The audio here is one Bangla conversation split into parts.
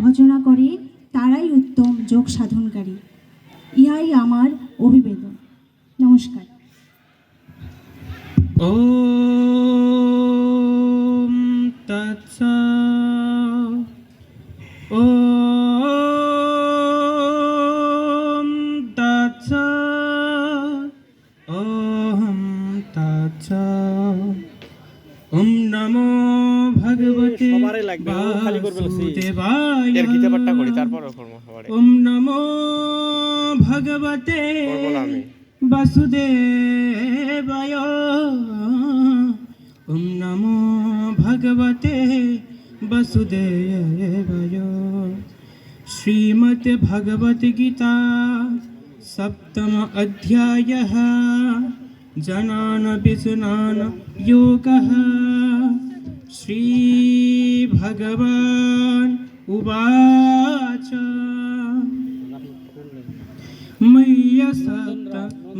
ভজনা করে তারাই উত্তম যোগ সাধনকারী। ইহাই আমার অভিবেদন। নমস্কার। ওম তৎসৎ। ওম তৎসৎ। ওম তৎসৎ। ওম নমো ভগবতে বাসুদেবায়। ওম নমো ভগবতে বাসুদেবায়। ওম নমো ভগবতে বাসুদেবায়। শ্রীমদ্ ভগবত গীতা সপ্তম অধ্যায়ः জনান বিজনান যোগः। শ্রী ভগবান উবাচ ময়্যসক্ত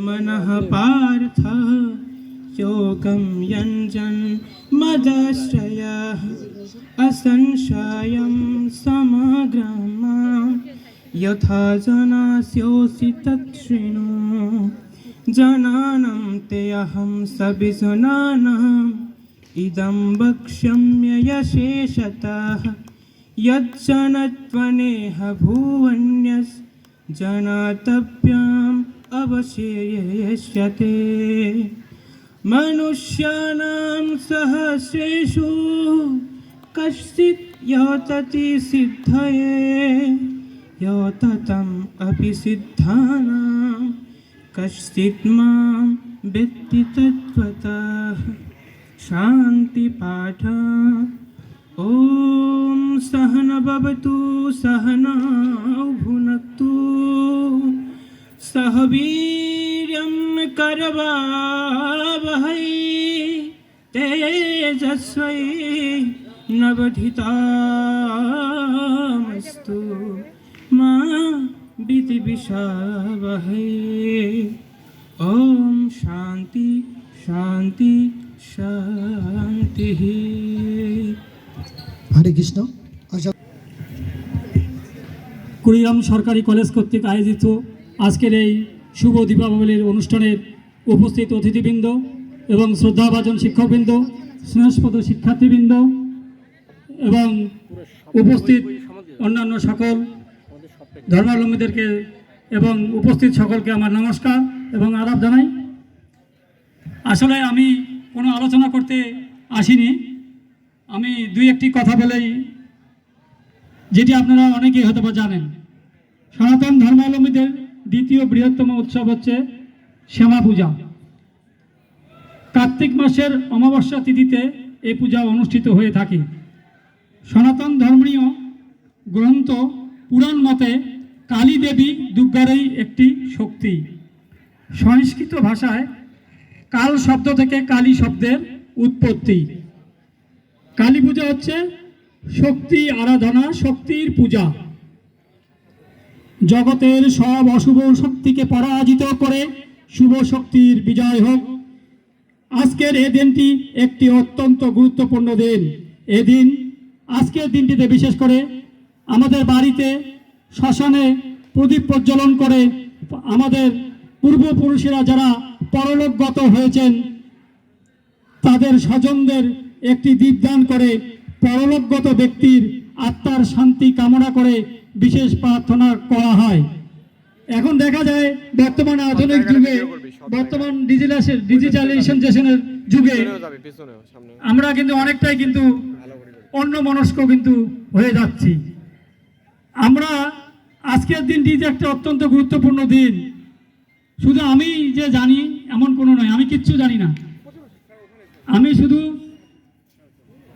মনঃ পার্থ योगं यञ्जन् मदाश्रयः असंशयं समग्रं यथा जनास्योऽसि तच्छृणु। जनानं ते अहं सविजनानाम् इदं वक्ष्याम्य यशेषतः यज्जनत्वनेह भुवन्यस् जनातव्यम् अवशेष्यते। मनुष्याणां सहस्रेषु कश्चित् यतति सिद्धये यततम् अपि सिद्धानां कश्चित् मां वेत्ति तत्त्वतः। शान्तिपाठ। ॐ सहना भवतु सहनौ भुनक्तु सह वीर्यं करवावहै तेजस्वी नवधितामस्तु मा विद्विषावहै। ॐ शान्ति शान्ति शान्तिः। हरे कृष्ण। কুড়িগ্রাম সরকারি কলেজ কর্তৃক আয়োজিত আজকের এই শুভ দীপাবলির অনুষ্ঠানের উপস্থিত অতিথিবৃন্দ এবং শ্রদ্ধাভাজন শিক্ষকবৃন্দ, স্নেহস্পদ শিক্ষার্থীবৃন্দ এবং উপস্থিত অন্যান্য সকল ধর্মাবলম্বীদেরকে এবং উপস্থিত সকলকে আমার নমস্কার এবং আদাব জানাই। আসলে আমি কোনো আলোচনা করতে আসিনি, আমি দুই একটি কথা বলেই, যেটি আপনারা অনেকেই হয়তো বা জানেন। সনাতন ধর্মাবলম্বীদের দ্বিতীয় বৃহত্তম উৎসব হচ্ছে শ্যামা পূজা। কার্তিক মাসের অমাবস্যা তিথিতে এই পূজা অনুষ্ঠিত হয়ে থাকে। সনাতন ধর্মীয় গ্রন্থ পুরাণ মতে কালী দেবী দুর্গারই একটি শক্তি। সংস্কৃত ভাষায় কাল শব্দ থেকে কালী শব্দের উৎপত্তি। কালী পূজা হচ্ছে শক্তি আরাধনা, শক্তির পূজা। জগতের সব অশুভ শক্তিকে পরাজিত করে শুভ শক্তির বিজয় হোক। আজকের এই দিনটি একটি অত্যন্ত গুরুত্বপূর্ণ দিন। এদিন আজকের দিনটিতে বিশেষ করে আমাদের বাড়িতে শ্মশানে প্রদীপ প্রজ্বলন করে আমাদের পূর্বপুরুষেরা যারা পরলোকগত হয়েছেন তাদের স্বজনদের একটি দীপদান করে পরলোকগত ব্যক্তির আত্মার শান্তি কামনা করে বিশেষ প্রার্থনা করা হয়। এখন দেখা যায় বর্তমান আধুনিক যুগে, বর্তমান ডিজিটালাইজেশনের যুগে আমরা কিন্তু অনেকটাই কিন্তু অন্যমনস্ক কিন্তু হয়ে যাচ্ছি। আমরা আজকের দিনটি যে একটা অত্যন্ত গুরুত্বপূর্ণ দিন, শুধু আমি যে জানি এমন কোনো নয়, আমি কিচ্ছু জানি না। আমি শুধু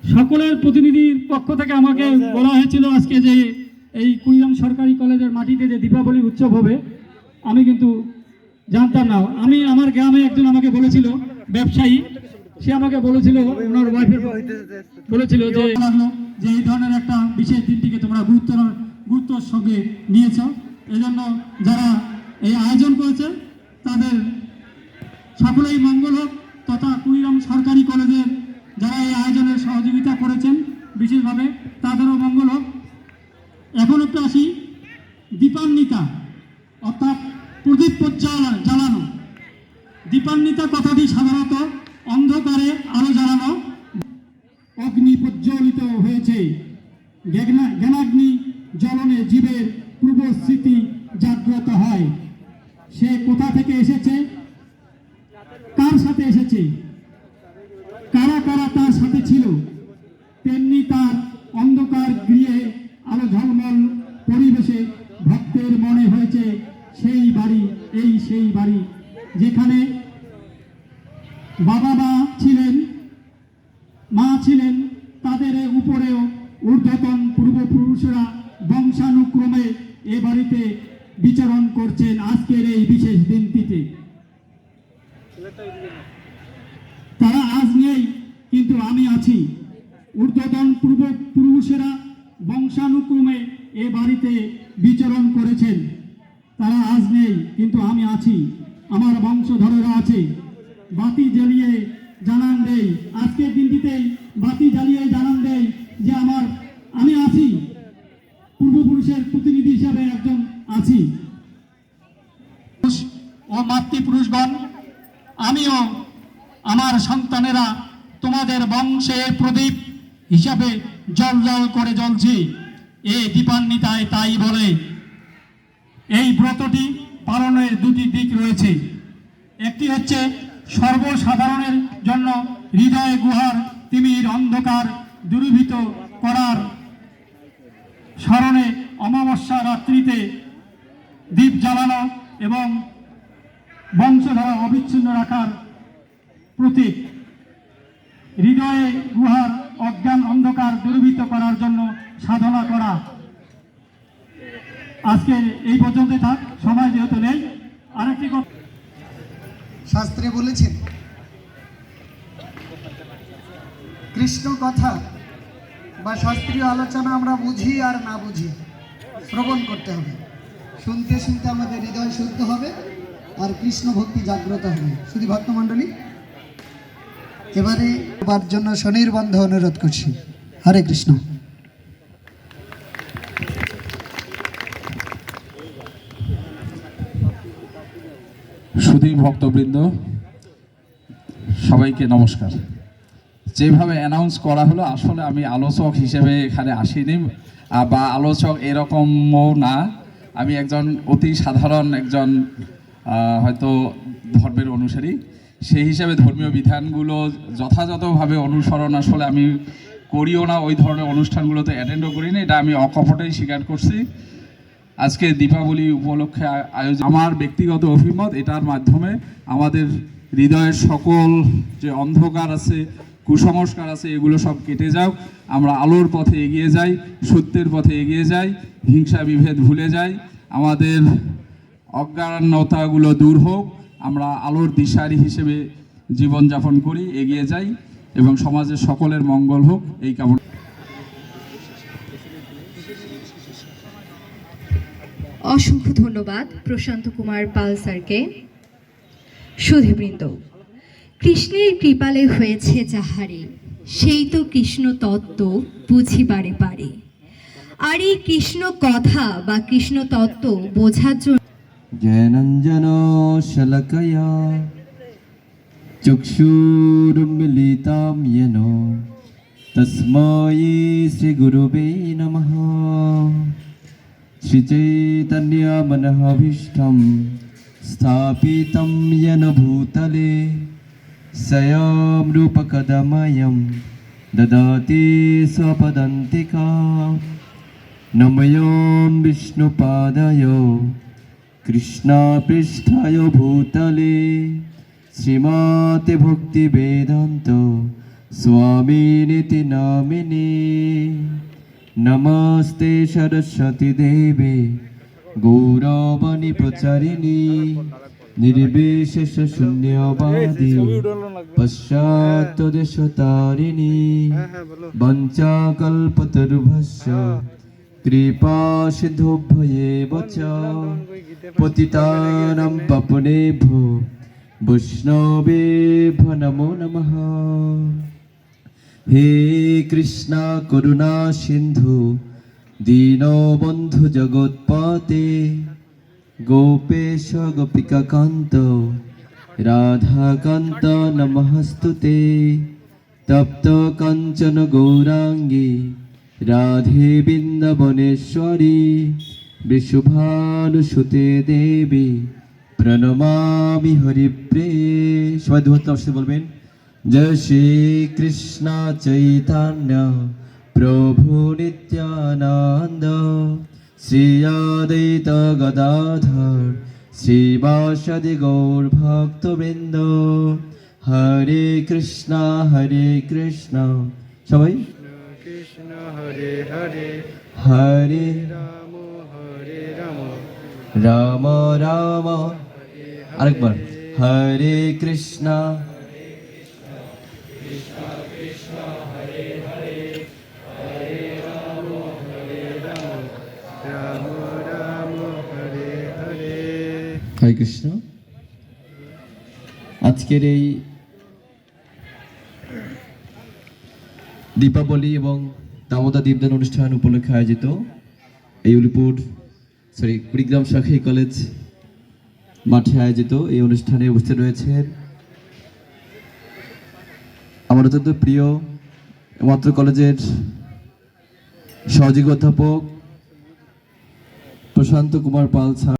সকলের প্রতিনিধির পক্ষ থেকে আমাকে বলা হয়েছিল আজকে যে এই কুড়িগ্রাম সরকারি কলেজের মাটিতে যে দীপাবলি উৎসব হবে, আমি কিন্তু জানতাম না। আমি আমার গ্রামে একজন আমাকে বলেছিল, ব্যবসায়ী, সে আমাকে বলেছিল, ওনার ওয়াইফের বলেছিল যে এই ধরনের একটা বিশেষ দিনটিকে তোমরা গুরুত্বর সঙ্গে নিয়েছ। এই জন্য যারা এই আয়োজন করেছে তাদের সকলেই মঙ্গল হোক, তথা কুড়িগ্রাম সরকারি কলেজের যারা এই আয়োজনের সহযোগিতা করেছেন বিশেষভাবে তাদেরও মঙ্গল হোক। এখন একটু আসি দীপান্বিতা, অর্থাৎ প্রদীপ জ্বালানো। দীপান্বিতা কথাটি সাধারণত অন্ধকারে আলো জ্বালানো। অগ্নি প্রজ্বলিত হয়েছে, জ্ঞানাগ্নি জ্বলনে জীবের পূর্ব স্মৃতি জাগ্রত হয়। সে কোথা থেকে এসেছে, কার সাথে এসেছে, কারা কারা তার সাথে ছিল, তেমনি তার অন্ধকার গৃহে আলো ঝলমল পরিবেশে ভক্তের মনে হয়েছে সেই বাড়ি, এই সেই বাড়ি যেখানে বাবা মা ছিলেন, তাদের উপরেও ঊর্ধ্বতন পূর্বপুরুষরা বংশানুক্রমে এ বাড়িতে বিচরণ করছেন আজকের এই বিশেষ দিনটিতে। তারা আজ নেই, কিন্তু আমি আছি। ঊর্ধ্বতন পূর্বপুরুষেরা বংশানুক্রমে এ বাড়িতে বিচরণ করেছেন, তারা আজ নেই, কিন্তু আমি আছি। আমার বংশধরেরা আছে। বাতি জ্বালিয়ে জানান দেই, আজকের দিনটিতেই বাতি জ্বালিয়ে জানান দেই যে আমি আছি, পূর্বপুরুষের প্রতিনিধি হিসাবে একজন আছি। ও মাতৃপুরুষগণ, আমিও আমার সন্তানেরা তোমাদের বংশের প্রদীপ হিসাবে জল জল করে জ্বলছি। এ দীপান্বিতায় তাই বলে। এই ব্রতটি পালনের দুটি দিক রয়েছে। একটি হচ্ছে সর্বসাধারণের জন্য হৃদয় গুহার তিমির অন্ধকার দূরীভূত করার স্মরণে অমাবস্যা রাত্রিতে দীপ জ্বালানো এবং বংশধারা অবিচ্ছিন্ন রাখার প্রতীক। হৃদয়ে গুহার অজ্ঞান অন্ধকার দূরীভূত করার জন্য সাধনা করা। আজকে এই পর্যন্ত থাক, সময় যেহেতু নেই। আরেকটি কথা শাস্ত্রে বলেছেন, কৃষ্ণ কথা বা শাস্ত্রীয় আলোচনা আমরা বুঝি আর না বুঝি, শ্রবণ করতে হবে। শুনতে শুনতে আমাদের হৃদয় শুদ্ধ হবে আর কৃষ্ণ ভক্তি জাগ্রত হবে। শুধু ভক্তমণ্ডলী, এবারে সবার জন্য স্বনির্বন্ধ অনুরোধ করছি। হরে কৃষ্ণ। সুধী ভক্তবৃন্দ, সবাইকে নমস্কার। যেভাবে অ্যানাউন্স করা হলো, আসলে আমি আলোচক হিসেবে এখানে আসিনি বা আলোচক এরকমও না। আমি একজন অতি সাধারণ একজন হয়তো ধর্মের অনুসারী। সেই হিসাবে ধর্মীয় বিধানগুলো যথাযথভাবে অনুসরণ আসলে আমি করিও না, ওই ধরনের অনুষ্ঠানগুলোতে অ্যাটেন্ডও করি না, এটা আমি অকপটেই স্বীকার করছি। আজকে দীপাবলি উপলক্ষে আয়োজন, আমার ব্যক্তিগত অভিমত, এটার মাধ্যমে আমাদের হৃদয়ের সকল যে অন্ধকার আছে, কুসংস্কার আছে, এগুলো সব কেটে যাও। আমরা আলোর পথে এগিয়ে যাই, সত্যের পথে এগিয়ে যাই, হিংসা বিভেদ ভুলে যাই, আমাদের অজ্ঞানতাগুলো দূর হোক, আমরা আলোর দিশারি হিসেবে জীবনযাপন করি, এগিয়ে যাই এবং সমাজের সকলের মঙ্গল হোক, এই কামনা। অসংখ্য ধন্যবাদ প্রশান্ত কুমার পাল স্যারকে। সুধীবৃন্দ, কৃষ্ণের কৃপালে হয়েছে যাহারে, সেই তো কৃষ্ণ তত্ত্ব বুঝিবারে পারে। আর এই কৃষ্ণ কথা বা কৃষ্ণ তত্ত্ব বোঝার জন্য জ্ঞানাঞ্জন শলাকয়া চক্ষুরুন্মিলিতাম येन তস্मै শ্রী গুরুবে নমঃ। শ্রীচৈতন্যমনঃভীষ্টং স্থাপিतं येन ভূতলে স্বয়ং রূপকদময়ং দদাতি স্বপদান্তিকাম। নমোऽয়ং বিষ্ণুপাদায় কৃষ্ণপৃষ্ঠায় ভূতলে শ্রীমতে ভক্তিবেদান্ত স্বামিনিতি নামিনে। নমস্তে সরস্বতী দেবে গৌরবাণী প্রচারিণী নির্বিশেষ শূন্যবাদী পশ্চাৎদেশতারিণী বঞ্চাকল্পতরুভ্যশ্চ কৃপা সিন্ধুভ্যেব চ পতিতানাং পাবনেভ্যো বৈষ্ণবেভ্যো নমো নমঃ। হে কৃষ্ণ করুণা সিন্ধু দীনবন্ধু জগৎপতে গোপেশ গোপিকাকান্ত রাধাকান্ত নমস্তুতে তপ্ত কাঞ্চন গৌরাঙ্গী রাধে বৃন্দাবনেশ্বরী বিশুভানুসুতে দেবী প্রণমামি হরিপ্রিয়ে। সবাই দুহাত অবশ্যই বলবেন জয় শ্রী কৃষ্ণ চৈতন্য প্রভু নিত্যানন্দ শ্রী অদ্বৈত গদাধর শ্রীবাসাদি গৌর ভক্তবৃন্দ হরে কৃষ্ণ সবাই কৃষ্ণ হরে হরে হরে রাম হরে রাম রাম রাম আরেকবার হরে কৃষ্ণ রাম রাম হরে হরে। হরে কৃষ্ণ। আজকের এই দীপাবলি এবং দামোদর দীপদান অনুষ্ঠান উপলক্ষে আয়োজিত এই কুড়িগ্রাম শাখাই কলেজ মাঠে আয়োজিত এই অনুষ্ঠানে উপস্থিত রয়েছেন আমার অত্যন্ত প্রিয় মাত্র কলেজের সহযোগী অধ্যাপক প্রশান্ত কুমার পাল স্যার।